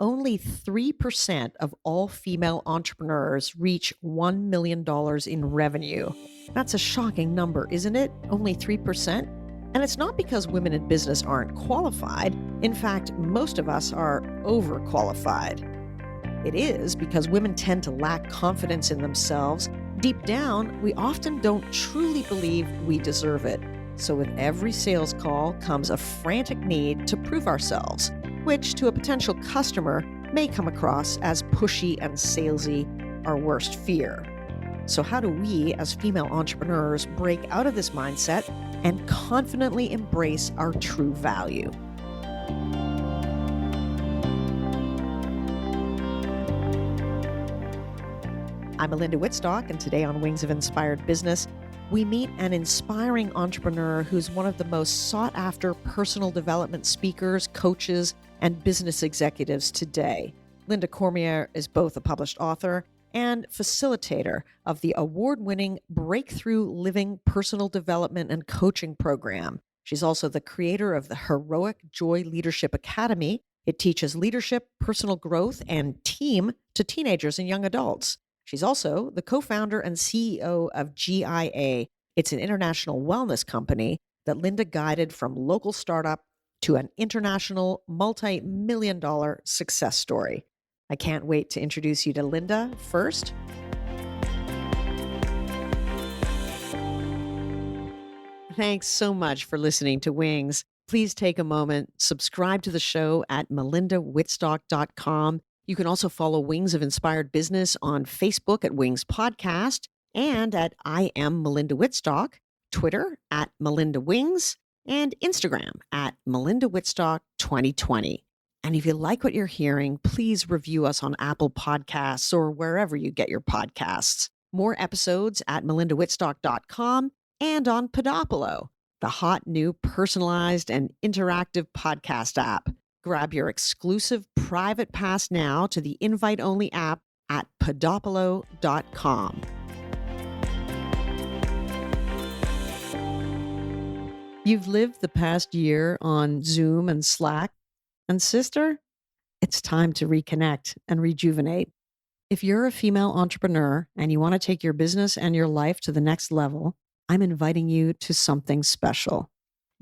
only 3% of all female entrepreneurs reach $1 million in revenue. That's a shocking number, isn't it? Only 3%? And it's not because women in business aren't qualified. In fact, most of us are overqualified. It is because women tend to lack confidence in themselves. Deep down, we often don't truly believe we deserve it. So with every sales call comes a frantic need to prove ourselves, which to a potential customer may come across as pushy and salesy, our worst fear. So how do we, as female entrepreneurs, break out of this mindset and confidently embrace our true value? I'm Melinda Whitstock, and today on Wings of Inspired Business, we meet an inspiring entrepreneur who's one of the most sought-after personal development speakers, coaches, and business executives today. Linda Cormier is both a published author and facilitator of the award-winning Breakthrough Living Personal Development and Coaching Program. She's also the creator of the Heroic Joy Leadership Academy. It teaches leadership, personal growth, and team to teenagers and young adults. She's also the co-founder and CEO of GIA. It's an international wellness company that Linda guided from local startup to an international multi-million-dollar success story. I can't wait to introduce you to Linda. First, thanks so much for listening to Wings. Please take a moment, subscribe to the show at melindawhitstock.com. You can also follow Wings of Inspired Business on Facebook at Wings Podcast and at I Am Melinda Whitstock, Twitter at Melinda Wings, and Instagram at Melinda Whitstock 2020. And if you like what you're hearing, please review us on Apple Podcasts or wherever you get your podcasts. More episodes at melindawhitstock.com and on Podopolo, the hot new personalized and interactive podcast app. Grab your exclusive private pass now to the invite-only app at podopolo.com. You've lived the past year on Zoom and Slack, and sister, it's time to reconnect and rejuvenate. If you're a female entrepreneur and you want to take your business and your life to the next level, I'm inviting you to something special.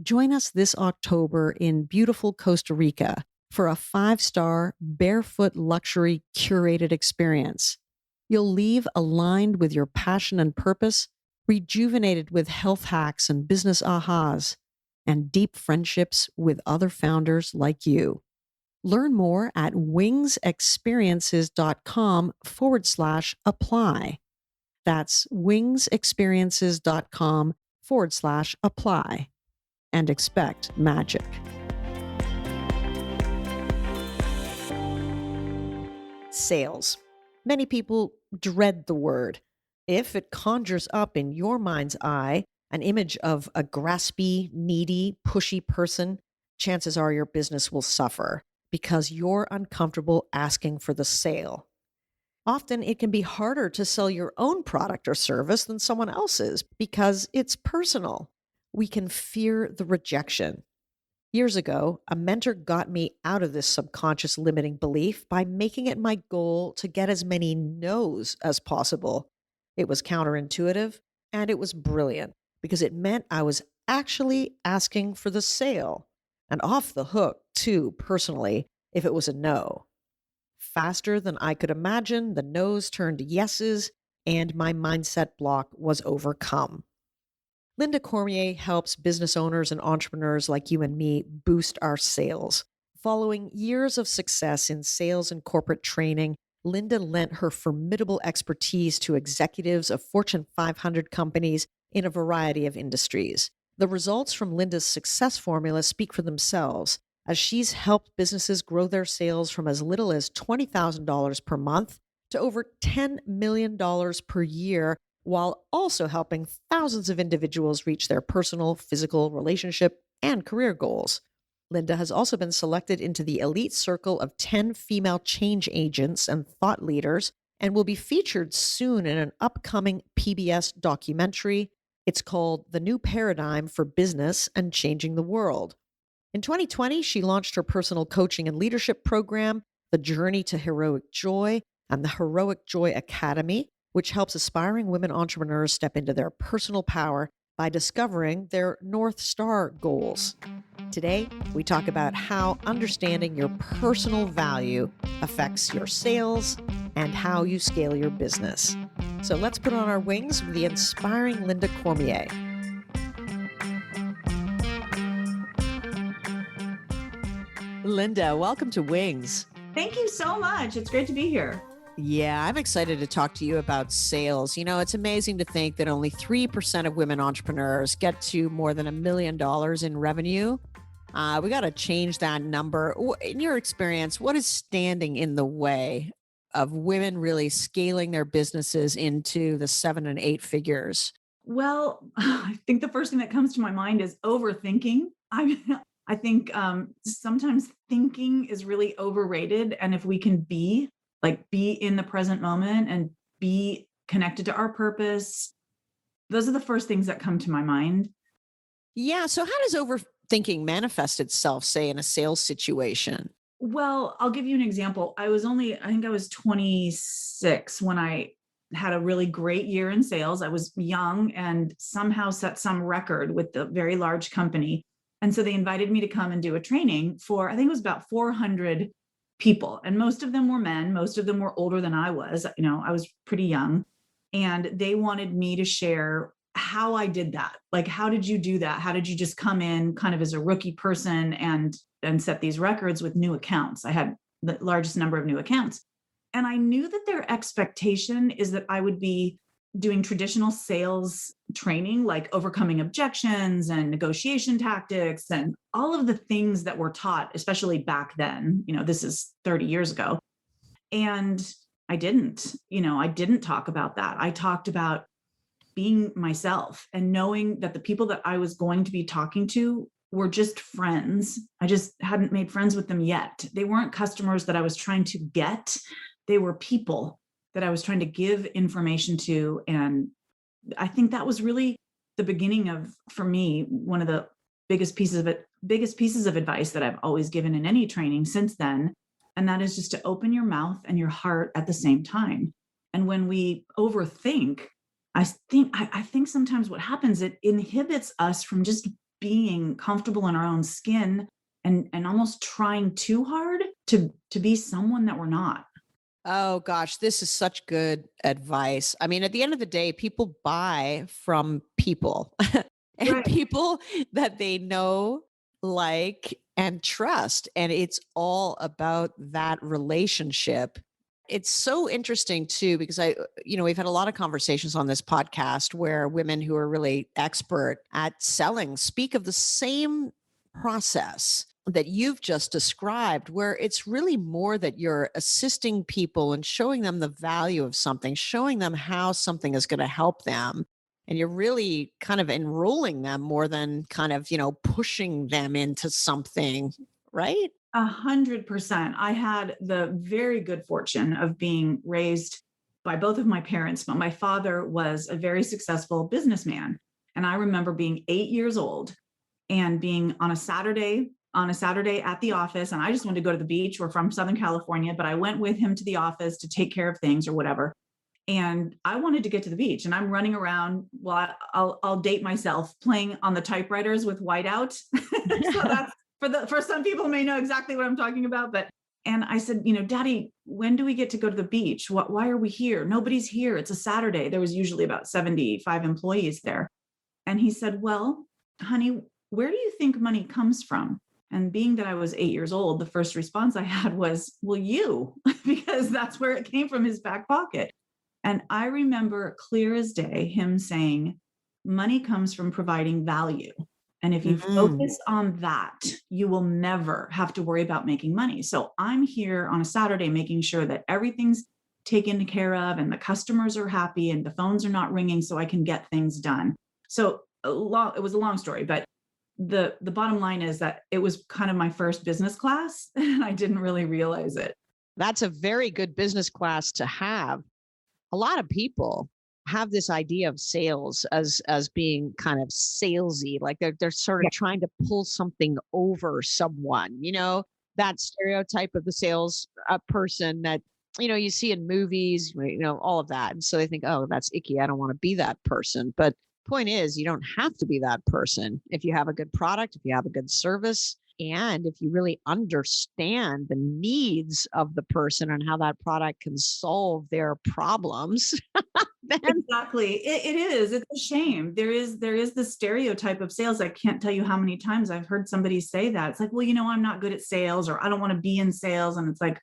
Join us this October in beautiful Costa Rica for a 5-star barefoot luxury curated experience. You'll leave aligned with your passion and purpose, rejuvenated with health hacks and business ahas, and deep friendships with other founders like you. Learn more at wingsexperiences.com/apply. That's wingsexperiences.com/apply. And expect magic. Sales. Many people dread the word. If it conjures up in your mind's eye an image of a graspy, needy, pushy person, chances are your business will suffer because you're uncomfortable asking for the sale. Often it can be harder to sell your own product or service than someone else's because it's personal. We can fear the rejection. Years ago, a mentor got me out of this subconscious limiting belief by making it my goal to get as many no's as possible. It was counterintuitive, and it was brilliant because it meant I was actually asking for the sale, and off the hook, too, personally, if it was a no. Faster than I could imagine, the no's turned yeses, and my mindset block was overcome. Linda Cormier helps business owners and entrepreneurs like you and me boost our sales. Following years of success in sales and corporate training, Linda lent her formidable expertise to executives of Fortune 500 companies in a variety of industries. The results from Linda's success formula speak for themselves, as she's helped businesses grow their sales from as little as $20,000 per month to over $10 million per year, while also helping thousands of individuals reach their personal, physical, relationship, and career goals. Linda has also been selected into the elite circle of 10 female change agents and thought leaders and will be featured soon in an upcoming PBS documentary. It's called The New Paradigm for Business and Changing the World. In 2020, she launched her personal coaching and leadership program, the Journey to Heroic Joy, and the Heroic Joy Academy, which helps aspiring women entrepreneurs step into their personal power by discovering their North Star goals. Today, we talk about how understanding your personal value affects your sales and how you scale your business. So let's put on our wings with the inspiring Linda Cormier. Linda, welcome to Wings. Thank you so much. It's great to be here. Yeah, I'm excited to talk to you about sales. You know, it's amazing to think that only 3% of women entrepreneurs get to more than $1 million in revenue. We got to change that number. In your experience, what is standing in the way of women really scaling their businesses into the 7 and 8 figures? Well, I think the first thing that comes to my mind is overthinking. I think sometimes thinking is really overrated. And if we can be in the present moment and be connected to our purpose, those are the first things that come to my mind. Yeah. So how does overthinking manifest itself, say, in a sales situation? Well, I'll give you an example. I think I was 26 when I had a really great year in sales. I was young and somehow set some record with a very large company. And so they invited me to come and do a training for, I think it was about 400 people. And most of them were men. Most of them were older than I was. You know, I was pretty young. And they wanted me to share how I did that. Like, how did you do that? How did you just come in kind of as a rookie person and set these records with new accounts? I had the largest number of new accounts. And I knew that their expectation is that I would be doing traditional sales training, like overcoming objections and negotiation tactics and all of the things that were taught, especially back then. You know, this is 30 years ago. And I didn't talk about that. I talked about being myself and knowing that the people that I was going to be talking to were just friends. I just hadn't made friends with them yet. They weren't customers that I was trying to get. They were people that I was trying to give information to. And I think that was really the beginning of, for me, one of the biggest pieces of advice that I've always given in any training since then. And that is just to open your mouth and your heart at the same time. And when we overthink, I think sometimes what happens, it inhibits us from just being comfortable in our own skin and almost trying too hard to be someone that we're not. Oh gosh, this is such good advice. I mean, at the end of the day, people buy from people and Right. people that they know, like, and trust. And it's all about that relationship. It's so interesting too, because we've had a lot of conversations on this podcast where women who are really expert at selling speak of the same process that you've just described, where it's really more that you're assisting people and showing them the value of something, showing them how something is going to help them. And you're really kind of enrolling them more than kind of, pushing them into something, right? 100%. I had the very good fortune of being raised by both of my parents, but my father was a very successful businessman. And I remember being 8 years old and being on a Saturday at the office. And I just wanted to go to the beach. We're from Southern California, but I went with him to the office to take care of things or whatever. And I wanted to get to the beach, and I'm running around. Well, I'll date myself, playing on the typewriters with whiteout. So that's for some people who may know exactly what I'm talking about. And I said, Daddy, when do we get to go to the beach? Why are we here? Nobody's here. It's a Saturday. There was usually about 75 employees there. And he said, well, honey, where do you think money comes from? And being that I was 8 years old, the first response I had was, well, you, because that's where it came from, his back pocket. And I remember clear as day him saying, money comes from providing value. And if you focus on that, you will never have to worry about making money. So I'm here on a Saturday making sure that everything's taken care of and the customers are happy and the phones are not ringing so I can get things done. So it was a long story, but the bottom line is that it was kind of my first business class and I didn't really realize it. That's a very good business class to have. A lot of people have this idea of sales as being kind of salesy, like they're sort of trying to pull something over someone, that stereotype of the sales person that, you see in movies, all of that. And so they think, oh, that's icky. I don't want to be that person. But point is, you don't have to be that person if you have a good product, if you have a good service, and if you really understand the needs of the person and how that product can solve their problems, then Exactly. It is. It's a shame. There is the stereotype of sales. I can't tell you how many times I've heard somebody say that. It's like, well, I'm not good at sales, or I don't want to be in sales. And it's like,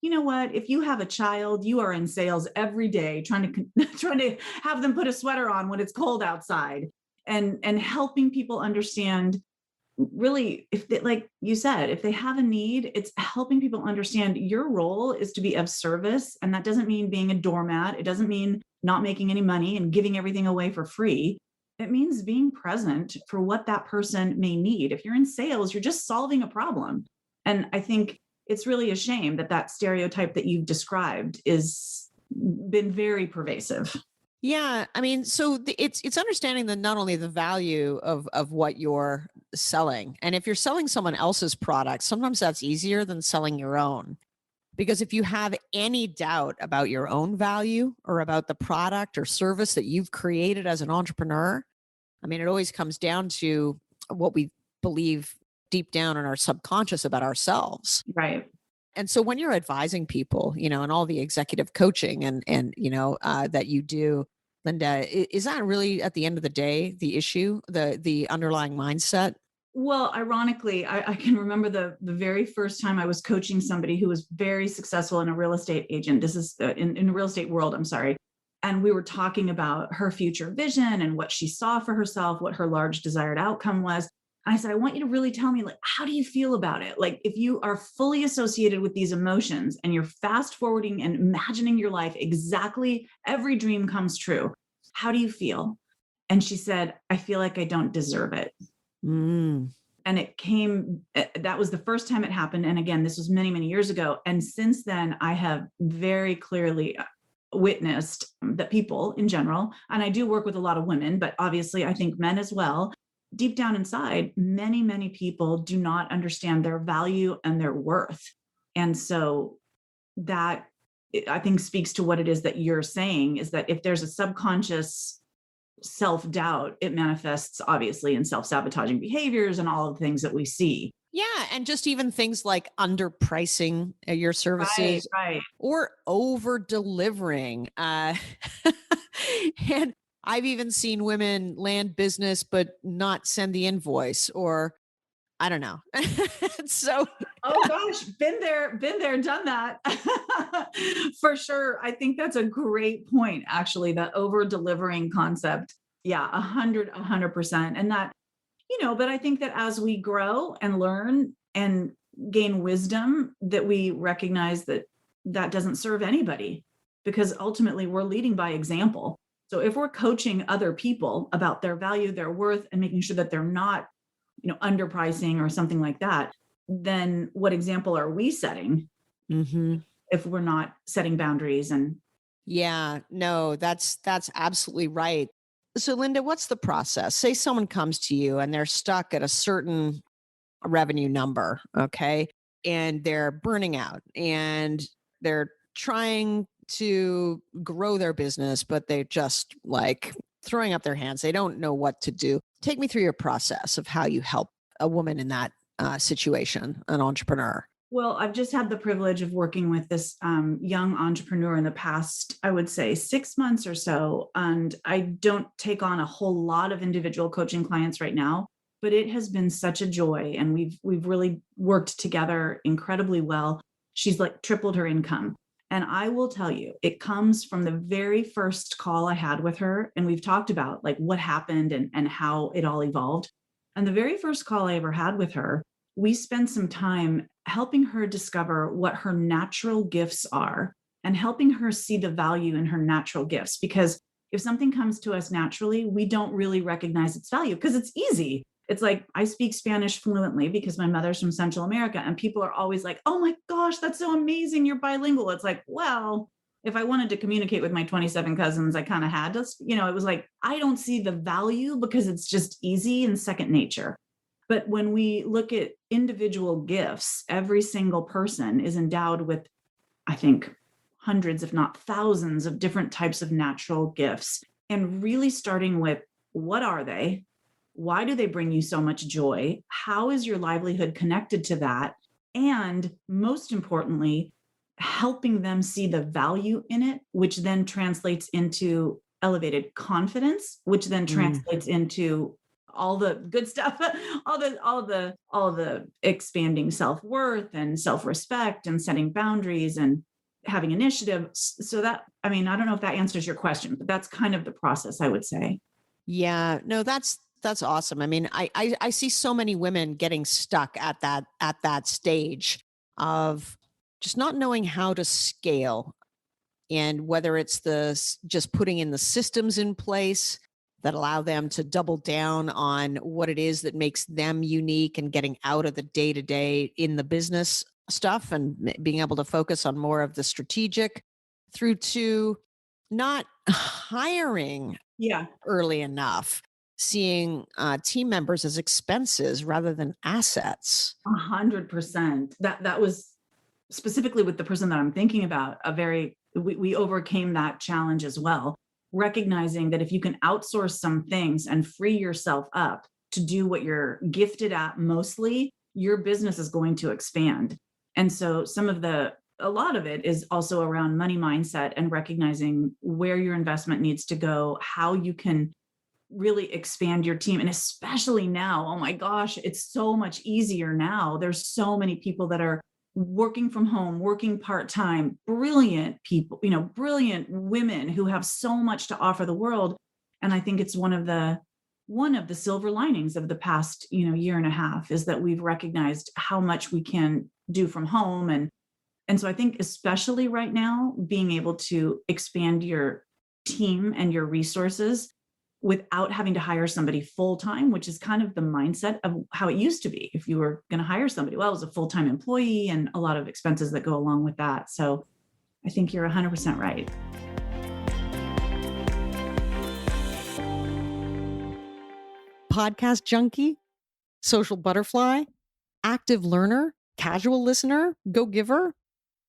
you know what? If you have a child, you are in sales every day, trying to trying to have them put a sweater on when it's cold outside, and helping people understand, really, if they, like you said, if they have a need, it's helping people understand your role is to be of service. And that doesn't mean being a doormat. It doesn't mean not making any money and giving everything away for free. It means being present for what that person may need. If you're in sales, you're just solving a problem. And I think it's really a shame that that stereotype that you've described is been very pervasive. yeah, I mean, so it's understanding that not only the value of what you're selling, and if you're selling someone else's product, sometimes that's easier than selling your own. Because if you have any doubt about your own value or about the product or service that you've created as an entrepreneur, I mean, it always comes down to what we believe deep down in our subconscious about ourselves. Right. And so when you're advising people, and all the executive coaching and that you do, Linda, is that really at the end of the day the issue, the underlying mindset? Well, ironically, I can remember the very first time I was coaching somebody who was very successful in a real estate agent. This is in the real estate world, I'm sorry. And we were talking about her future vision and what she saw for herself, what her large desired outcome was. And I said, I want you to really tell me, like, how do you feel about it? Like, if you are fully associated with these emotions and you're fast forwarding and imagining your life exactly, every dream comes true. How do you feel? And she said, I feel like I don't deserve it. Mm. And that was the first time it happened. And again, this was many, many years ago. And since then, I have very clearly witnessed that people in general, and I do work with a lot of women, but obviously I think men as well, deep down inside, many, many people do not understand their value and their worth. And so that, I think, speaks to what it is that you're saying, is that if there's a subconscious self-doubt, it manifests obviously in self-sabotaging behaviors and all of the things that we see. Yeah, and just even things like underpricing your Right, services right. or over delivering. And I've even seen women land business but not send the invoice, or I don't know. So Oh gosh, been there, done that. For sure. I think that's a great point, actually, that over delivering concept. Yeah, 100%. And that, but I think that as we grow and learn and gain wisdom, that we recognize that that doesn't serve anybody, because ultimately we're leading by example. So if we're coaching other people about their value, their worth, and making sure that they're not, underpricing or something like that, then what example are we setting Mhm. if we're not setting boundaries? And Yeah, no, that's absolutely right. So Linda, what's the process? Say someone comes to you and they're stuck at a certain revenue number, okay? And they're burning out and they're trying to grow their business, but they're just like throwing up their hands. They don't know what to do. Take me through your process of how you help a woman in that situation, an entrepreneur. well, I've just had the privilege of working with this young entrepreneur in the past, I would say 6 months or so. And I don't take on a whole lot of individual coaching clients right now, but it has been such a joy. And we've really worked together incredibly well. She's like tripled her income. And I will tell you, it comes from the very first call I had with her. And we've talked about like what happened and how it all evolved. And the very first call I ever had with her, we spent some time helping her discover what her natural gifts are and helping her see the value in her natural gifts. Because if something comes to us naturally, we don't really recognize its value because it's easy. It's like I speak Spanish fluently because my mother's from Central America, and people are always like, oh my gosh, that's so amazing. You're bilingual. It's like, well, if I wanted to communicate with my 27 cousins, I kind of had to, it was like, I don't see the value because it's just easy and second nature. But when we look at individual gifts, every single person is endowed with, I think, hundreds, if not thousands, of different types of natural gifts. And really starting with, what are they? Why do they bring you so much joy? How is your livelihood connected to that? And most importantly, helping them see the value in it, which then translates into elevated confidence, which then Mm. translates into all the good stuff, all the expanding self-worth and self-respect and setting boundaries and having initiative. So that, I mean, I don't know if that answers your question, but that's kind of the process, I would say. Yeah, no, that's awesome. I mean, I see so many women getting stuck at that stage of just not knowing how to scale, and whether it's just putting in the systems in place that allow them to double down on what it is that makes them unique, and getting out of the day to day in the business stuff, and being able to focus on more of the strategic, through to not hiring Yeah. early enough, seeing team members as expenses rather than assets. 100%. That was specifically with the person that I'm thinking about, a very we overcame that challenge as well, recognizing that if you can outsource some things and free yourself up to do what you're gifted at mostly, your business is going to expand. And so a lot of it is also around money mindset and recognizing where your investment needs to go, how you can really expand your team. And especially now, oh my gosh, it's so much easier now. There's so many people that are working from home, working part-time, brilliant people, brilliant women who have so much to offer the world. And I think it's one of the silver linings of the past, year and a half, is that we've recognized how much we can do from home. And so I think especially right now, being able to expand your team and your resources without having to hire somebody full time, which is kind of the mindset of how it used to be. If you were going to hire somebody, well, it was a full time employee and a lot of expenses that go along with that. So I think you're 100% right. Podcast junkie, social butterfly, active learner, casual listener, go giver.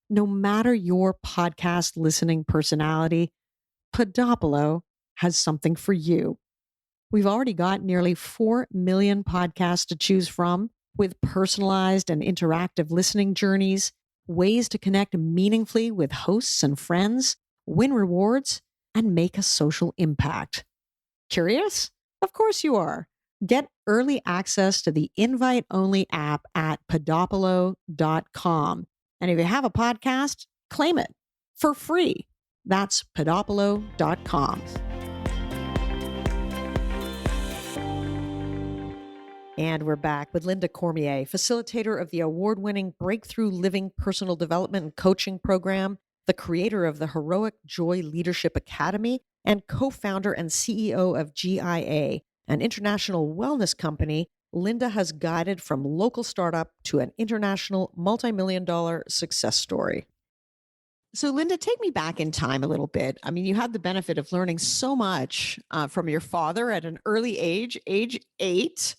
No matter your podcast listening personality, Podopolo has something for you. We've already got nearly 4 million podcasts to choose from, with personalized and interactive listening journeys, ways to connect meaningfully with hosts and friends, win rewards, and make a social impact. Curious? Of course you are. Get early access to the invite-only app at podopolo.com. And if you have a podcast, claim it for free. That's podopolo.com. And we're back with Linda Cormier, facilitator of the award-winning Breakthrough Living Personal Development and Coaching Program, the creator of the Heroic Joy Leadership Academy, and co-founder and CEO of GIA, an international wellness company. Linda has guided from local startup to an international multi-million-dollar success story. So, Linda, take me back in time a little bit. I mean, you had the benefit of learning so much from your father at an early age 8.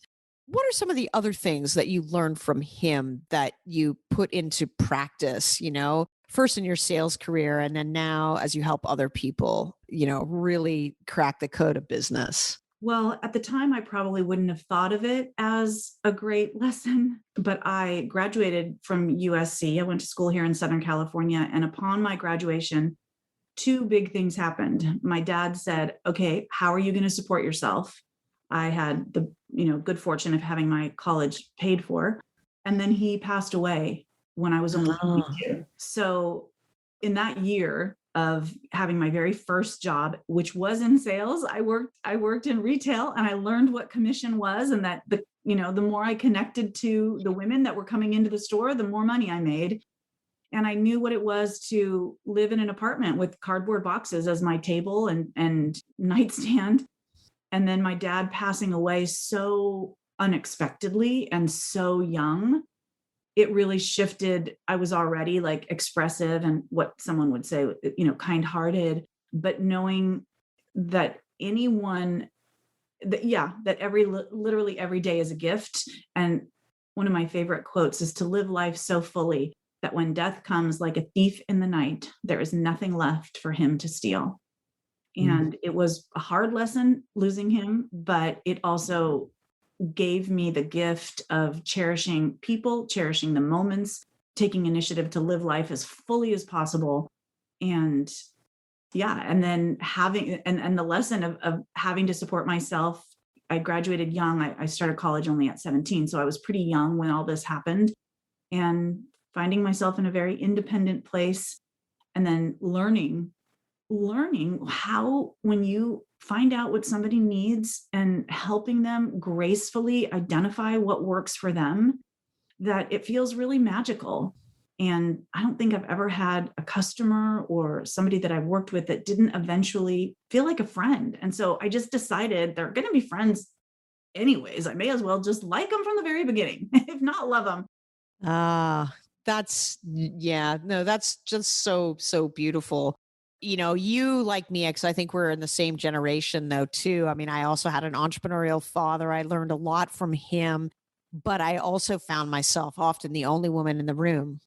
What are some of the other things that you learned from him that you put into practice, first in your sales career, and then now as you help other people, really crack the code of business? Well, at the time, I probably wouldn't have thought of it as a great lesson, but I graduated from USC. I went to school here in Southern California. And upon my graduation, two big things happened. My dad said, okay, how are you going to support yourself? I had the good fortune of having my college paid for. And then he passed away when I was only Oh. 22. So in that year of having my very first job, which was in sales, I worked in retail, and I learned what commission was, and that the more I connected to the women that were coming into the store, the more money I made. And I knew what it was to live in an apartment with cardboard boxes as my table and nightstand. And then my dad passing away so unexpectedly and so young, it really shifted. I was already like expressive and what someone would say, kind-hearted, but knowing that anyone yeah, that literally every day is a gift. And one of my favorite quotes is to live life so fully that when death comes like a thief in the night, there is nothing left for him to steal. Mm. And it was a hard lesson losing him, but it also gave me the gift of cherishing people, cherishing the moments, taking initiative to live life as fully as possible. And yeah, and then having the lesson of having to support myself. I graduated young. I started college only at 17. So I was pretty young when all this happened, and finding myself in a very independent place, and then learning how, when you find out what somebody needs and helping them gracefully identify what works for them, that it feels really magical. And I don't think I've ever had a customer or somebody that I've worked with that didn't eventually feel like a friend. And so I just decided they're going to be friends anyways. I may as well just like them from the very beginning, if not love them. Ah, yeah, no, that's just so beautiful. You like me, because I think we're in the same generation though too. I mean, I also had an entrepreneurial father. I learned a lot from him, but I also found myself often the only woman in the room,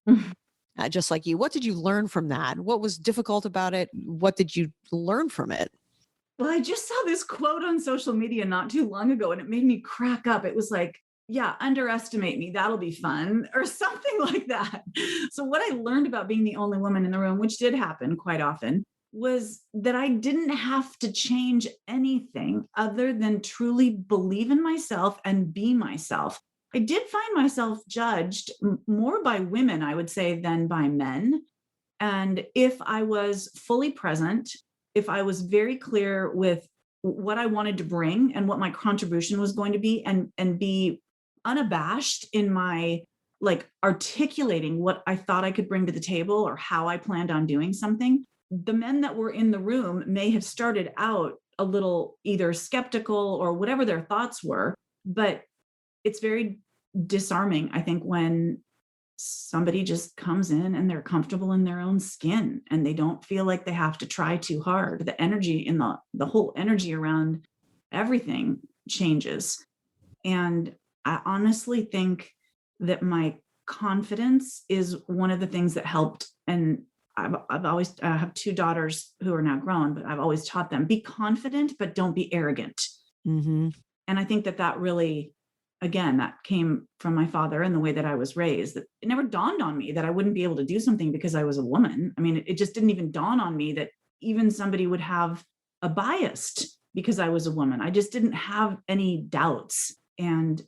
just like you. What did you learn from that? What was difficult about it? What did you learn from it? Well, I just saw this quote on social media not too long ago and it made me crack up. It was like, yeah, underestimate me. That'll be fun, or something like that. So, what I learned about being the only woman in the room, which did happen quite often, was that I didn't have to change anything other than truly believe in myself and be myself. I did find myself judged more by women, I would say, than by men. And if I was fully present, if I was very clear with what I wanted to bring and what my contribution was going to be, and be unabashed in my, like, articulating what I thought I could bring to the table or how I planned on doing something, the men that were in the room may have started out a little either skeptical or whatever their thoughts were, but it's very disarming, I think, when somebody just comes in and they're comfortable in their own skin and they don't feel like they have to try too hard. The energy in the whole energy around everything changes. And I honestly think that my confidence is one of the things that helped. And I've always, I have two daughters who are now grown, but I've always taught them, be confident, but don't be arrogant. Hmm. And I think that that really, again, that came from my father and the way that I was raised, that it never dawned on me that I wouldn't be able to do something because I was a woman. I mean, it just didn't even dawn on me that even somebody would have a bias because I was a woman. I just didn't have any doubts. And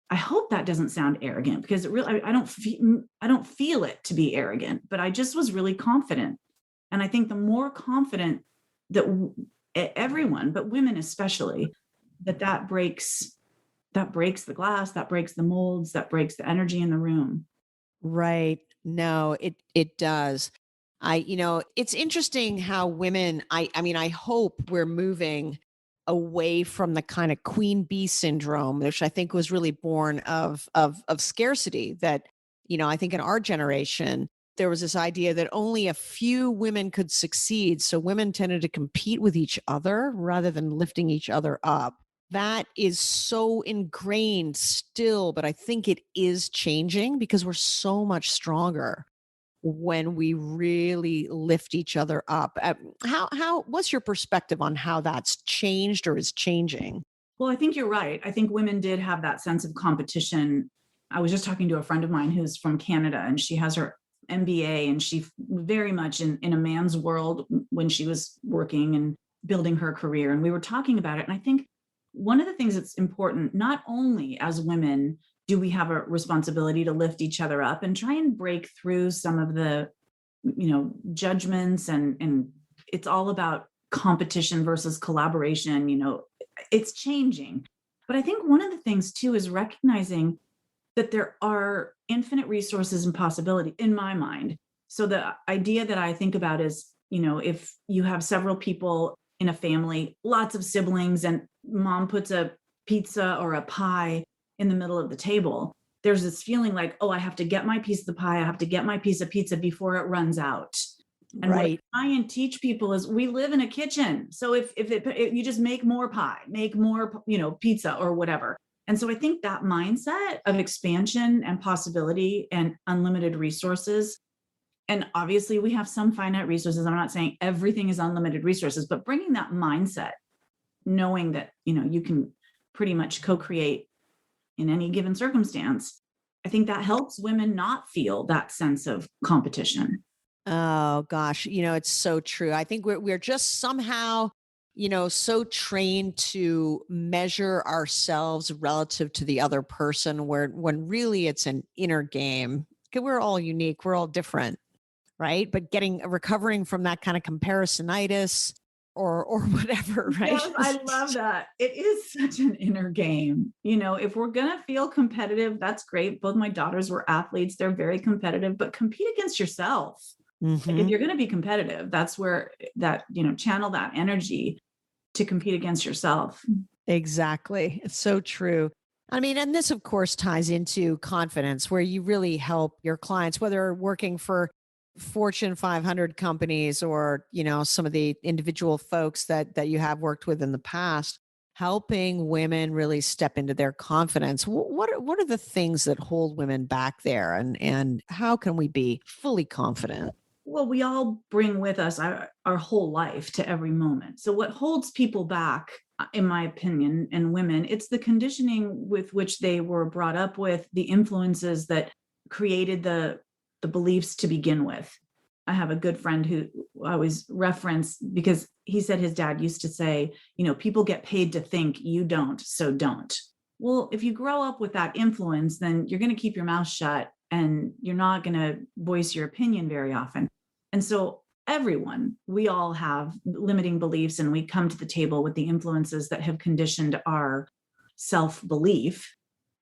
I hope that doesn't sound arrogant, because it really, I don't feel it to be arrogant, but I just was really confident. And I think the more confident that everyone, but women especially, that breaks the glass, that breaks the molds, that breaks the energy in the room. Right. No, it does. It's interesting how women, I mean, I hope we're moving away from the kind of queen bee syndrome, which I think was really born of scarcity. That, I think in our generation, there was this idea that only a few women could succeed. So women tended to compete with each other rather than lifting each other up. That is so ingrained still, but I think it is changing because we're so much stronger when we really lift each other up. What's your perspective on how that's changed or is changing? Well, I think you're right. I think women did have that sense of competition. I was just talking to a friend of mine who's from Canada, and she has her MBA, and she very much in a man's world when she was working and building her career. And we were talking about it. And I think one of the things that's important, not only as women do we have a responsibility to lift each other up and try and break through some of the, judgments, and it's all about competition versus collaboration. It's changing. But I think one of the things too is recognizing that there are infinite resources and possibility in my mind. So the idea that I think about is, if you have several people in a family, lots of siblings, and mom puts a pizza or a pie in the middle of the table, there's this feeling like, oh, I have to get my piece of the pie, I have to get my piece of pizza before it runs out. And what Right. I try and teach people is we live in a kitchen. So if you just make more pie, make more, pizza or whatever. And so I think that mindset of expansion and possibility and unlimited resources, and obviously we have some finite resources. I'm not saying everything is unlimited resources, but bringing that mindset, knowing that, you can pretty much co-create in any given circumstance, I think that helps women not feel that sense of competition. Oh gosh, it's so true. I think we're just somehow, so trained to measure ourselves relative to the other person where when really it's an inner game. 'Cause we're all unique, we're all different, right? But recovering from that kind of comparisonitis or whatever, right? Yes, I love that. It is such an inner game. If we're going to feel competitive, that's great. Both my daughters were athletes. They're very competitive, but compete against yourself. Like if Mhm. you're going to be competitive, that's where channel that energy to compete against yourself. Exactly. It's so true. I mean, and this, of course, ties into confidence, where you really help your clients, whether working for Fortune 500 companies or, some of the individual folks that you have worked with in the past, helping women really step into their confidence. What are the things that hold women back there, and how can we be fully confident? Well, we all bring with us our whole life to every moment. So, what holds people back, in my opinion, and women, it's the conditioning with which they were brought up with, the influences that created the beliefs to begin with. I have a good friend who I always reference because he said his dad used to say, people get paid to think, you don't, so don't. Well, if you grow up with that influence, then you're going to keep your mouth shut and you're not going to voice your opinion very often. And so, everyone, we all have limiting beliefs, and we come to the table with the influences that have conditioned our self belief.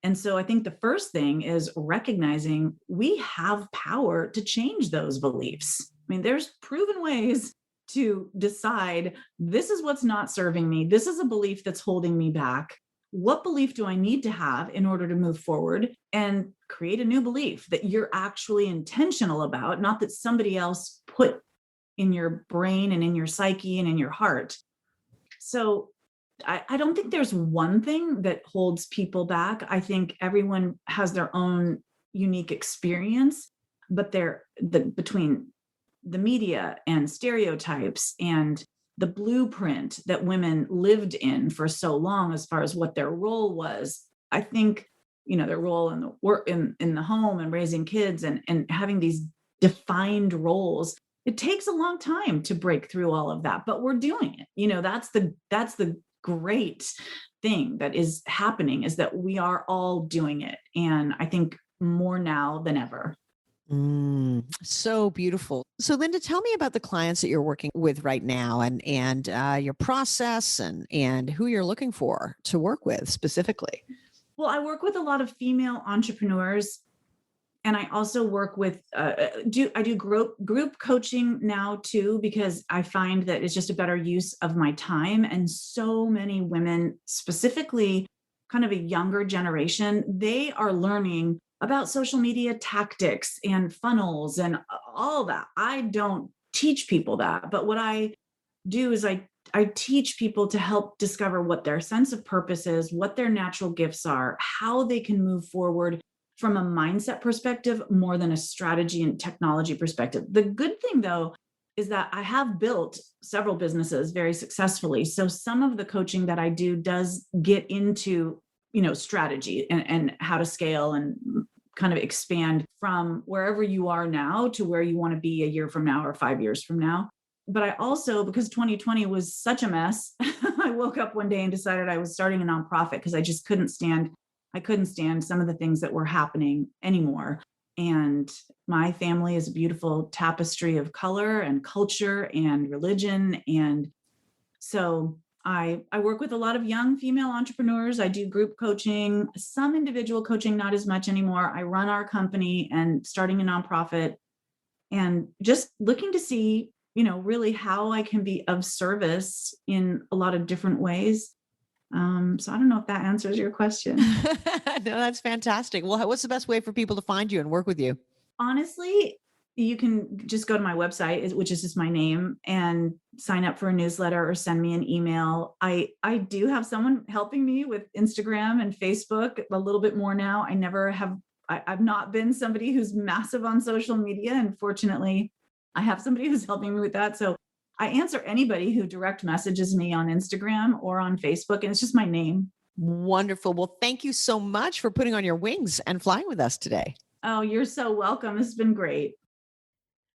And so, I think the first thing is recognizing we have power to change those beliefs. I mean, there's proven ways to decide this is what's not serving me. This is a belief that's holding me back. What belief do I need to have in order to move forward and create a new belief that you're actually intentional about, not that somebody else put in your brain and in your psyche and in your heart? So I don't think there's one thing that holds people back. I think everyone has their own unique experience, but between the media and stereotypes and the blueprint that women lived in for so long as far as what their role was, I think, their role in the work in the home and raising kids and having these defined roles, it takes a long time to break through all of that, but we're doing it. That's the great thing that is happening, is that we are all doing it, and I think more now than ever. So beautiful. So, Linda, tell me about the clients that you're working with right now, and your process, and who you're looking for to work with specifically. Well, I work with a lot of female entrepreneurs, and I also work with do group coaching now too, because I find that it's just a better use of my time. And so many women, specifically kind of a younger generation, they are learning about social media tactics and funnels and all that. I don't teach people that, but what I do is I teach people to help discover what their sense of purpose is, what their natural gifts are, how they can move forward from a mindset perspective more than a strategy and technology perspective. The good thing though is that I have built several businesses very successfully. So some of the coaching that I do does get into, strategy and how to scale and kind of expand from wherever you are now to where you want to be a year from now or 5 years from now. But I also, because 2020 was such a mess, I woke up one day and decided I was starting a nonprofit because I couldn't stand some of the things that were happening anymore. And my family is a beautiful tapestry of color and culture and religion. And so I work with a lot of young female entrepreneurs. I do group coaching, some individual coaching, not as much anymore. I run our company and starting a nonprofit, and just looking to see, really how I can be of service in a lot of different ways. So I don't know if that answers your question. No, that's fantastic. Well, what's the best way for people to find you and work with you? Honestly, You can just go to my website, which is just my name, and sign up for a newsletter or send me an email. I do have someone helping me with Instagram and Facebook a little bit more now. I've not been somebody who's massive on social media. And fortunately, I have somebody who's helping me with that. So I answer anybody who direct messages me on Instagram or on Facebook, and it's just my name. Wonderful. Well, thank you so much for putting on your wings and flying with us today. Oh, you're so welcome. It's been great.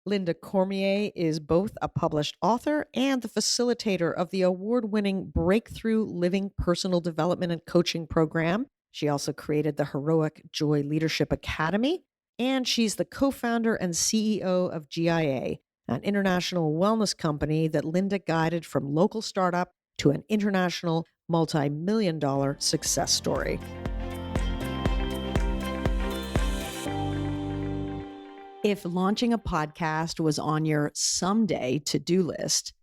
Linda Cormier is both a published author and the facilitator of the award-winning Breakthrough Living Personal Development and Coaching Program. She also created the Heroic Joy Leadership Academy, and she's the co-founder and CEO of GIA, an international wellness company that Linda guided from local startup to an international multi-million-dollar success story. If launching a podcast was on your someday to-do list,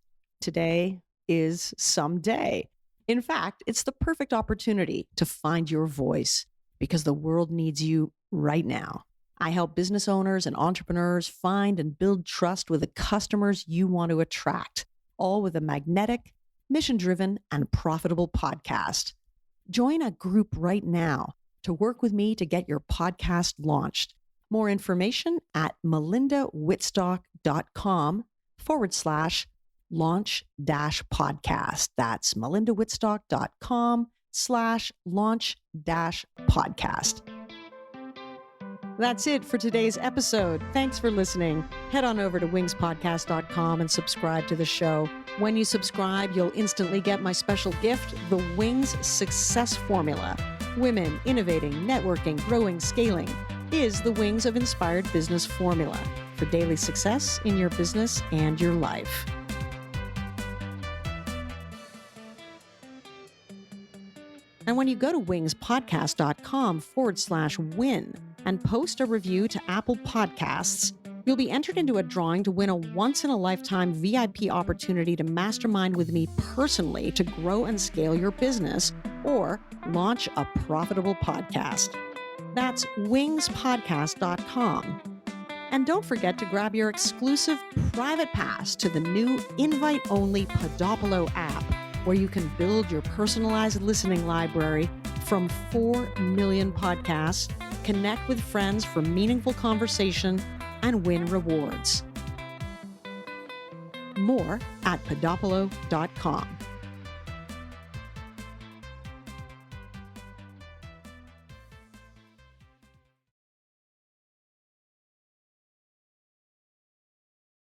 today is someday. In fact, it's the perfect opportunity to find your voice because the world needs you right now. I help business owners and entrepreneurs find and build trust with the customers you want to attract, all with a magnetic, mission-driven, and profitable podcast. Join a group right now to work with me to get your podcast launched. More information at melindawhitstock.com/launch-podcast. That's melindawhitstock.com/launch-podcast. That's it for today's episode. Thanks for listening. Head on over to wingspodcast.com and subscribe to the show. When you subscribe, you'll instantly get my special gift, the Wings Success Formula. Women innovating, networking, growing, scaling is the Wings of Inspired Business formula for daily success in your business and your life. And when you go to wingspodcast.com/win and post a review to Apple Podcasts, you'll be entered into a drawing to win a once-in-a-lifetime VIP opportunity to mastermind with me personally to grow and scale your business or launch a profitable podcast. That's wingspodcast.com. And don't forget to grab your exclusive private pass to the new invite-only Podopolo app, where you can build your personalized listening library from 4 million podcasts, connect with friends for meaningful conversation, and win rewards. More at podopolo.com.